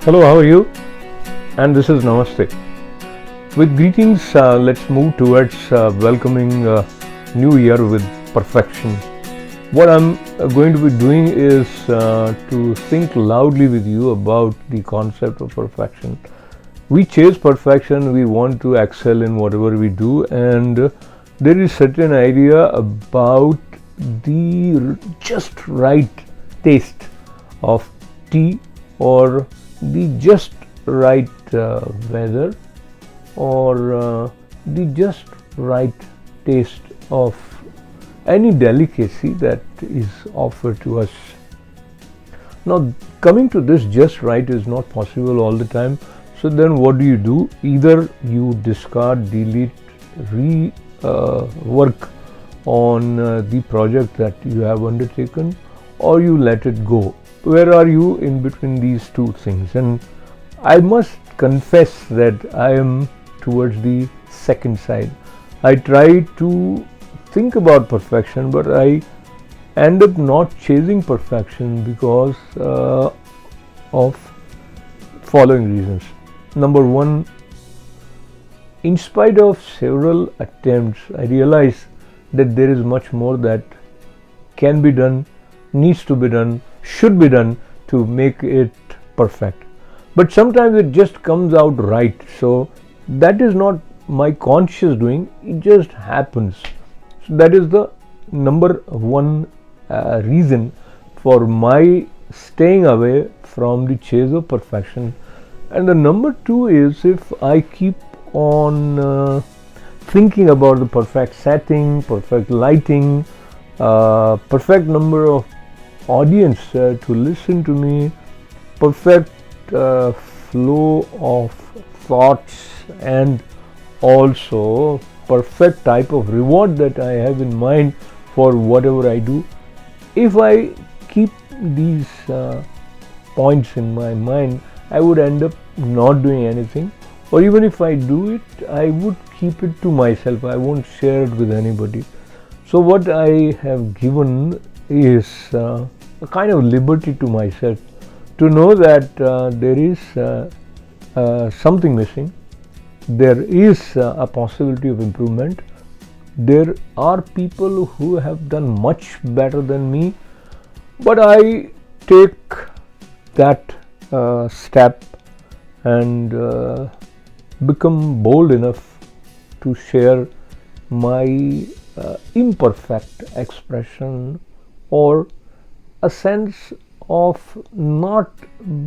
Hello, how are you? And this is Namaste. With greetings, let's move towards welcoming New Year with perfection. What I'm going to be doing is to think loudly with you about the concept of perfection. We chase perfection, we want to excel in whatever we do, and there is certain idea about the just right taste of tea, or the just right weather, or the just right taste of any delicacy that is offered to us. Now, coming to this just right is not possible all the time. So then what do? Either you discard, delete, work on the project that you have undertaken, or you let it go. Where are you in between these two things? And I must confess that I am towards the second side. I try to think about perfection, but I end up not chasing perfection because of following reasons. Number one, in spite of several attempts, I realize that there is much more that can be done, needs to be done, should be done to make it perfect. But sometimes it just comes out right. So that is not my conscious doing, it just happens. So that is the number one reason for my staying away from the chase of perfection. And the number two is, if I keep on thinking about the perfect setting, perfect lighting, perfect number of audience to listen to me, perfect flow of thoughts, and also perfect type of reward that I have in mind for whatever I do. If I keep these points in my mind, I would end up not doing anything, or even if I do it, I would keep it to myself. I won't share it with anybody. So what I have given is a kind of liberty to myself to know that there is something missing, there is a possibility of improvement, there are people who have done much better than me, but I take that step and become bold enough to share my imperfect expression, or a sense of not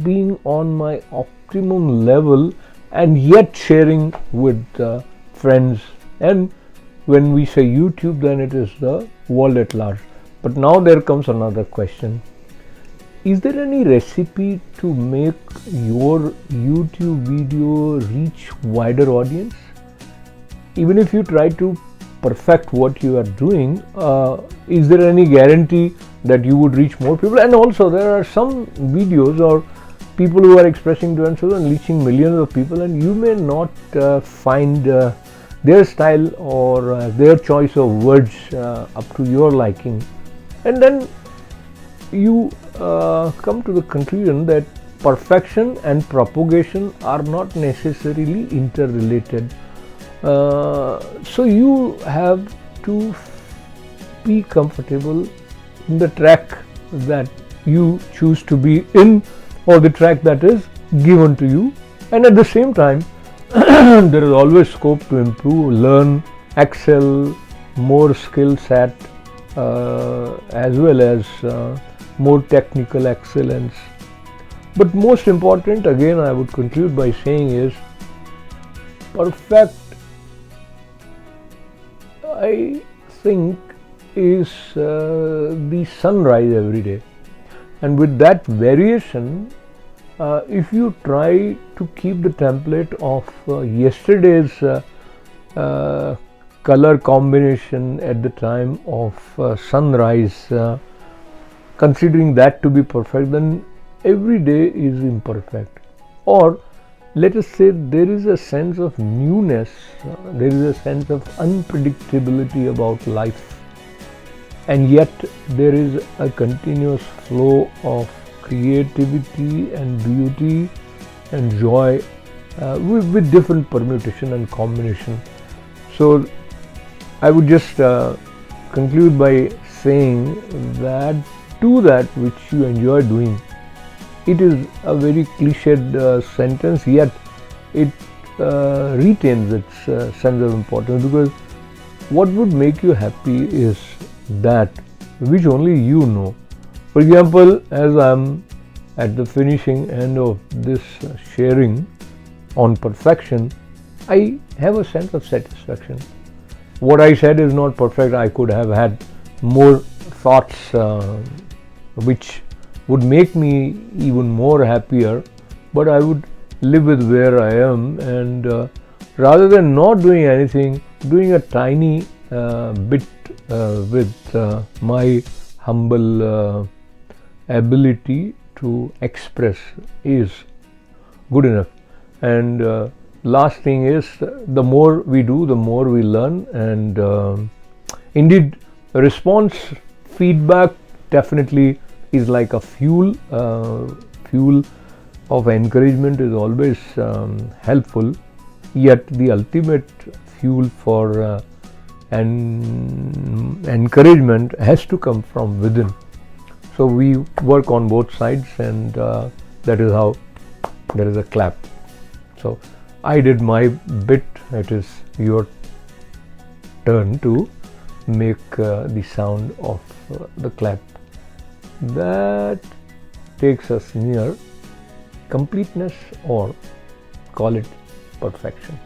being on my optimum level and yet sharing with friends. And when we say YouTube, then it is the world at large. But now there comes another question. Is there any recipe to make your YouTube video reach wider audience? Even if you try to perfect what you are doing, is there any guarantee that you would reach more people? And also there are some videos or people who are expressing themselves and reaching millions of people, and you may not find their style or their choice of words up to your liking, and then you come to the conclusion that perfection and propagation are not necessarily interrelated. So you have to be comfortable in the track that you choose to be in, or the track that is given to you, and at the same time there is always scope to improve, learn, excel, more skill set, as well as more technical excellence. But most important, again I would conclude by saying, is perfect, I think, is the sunrise every day. And with that variation, if you try to keep the template of yesterday's color combination at the time of sunrise, considering that to be perfect, then every day is imperfect. Or let us say there is a sense of newness, there is a sense of unpredictability about life, and yet there is a continuous flow of creativity and beauty and joy with different permutation and combination. So I would just conclude by saying that do that which you enjoy doing. It is a very cliched sentence, yet it retains its sense of importance, because what would make you happy is that which only you know. For example, as I'm at the finishing end of this sharing on perfection, I have a sense of satisfaction. What I said is not perfect. I could have had more thoughts which would make me even more happier, but I would live with where I am, and rather than not doing anything, doing a tiny bit with my humble ability to express is good enough. And last thing is, the more we do, the more we learn, and indeed response feedback definitely is like a fuel of encouragement is always helpful, yet the ultimate fuel for encouragement has to come from within. So we work on both sides, and that is how there is a clap. So I did my bit. It is your turn to make the sound of the clap. That takes us near completeness, or call it perfection.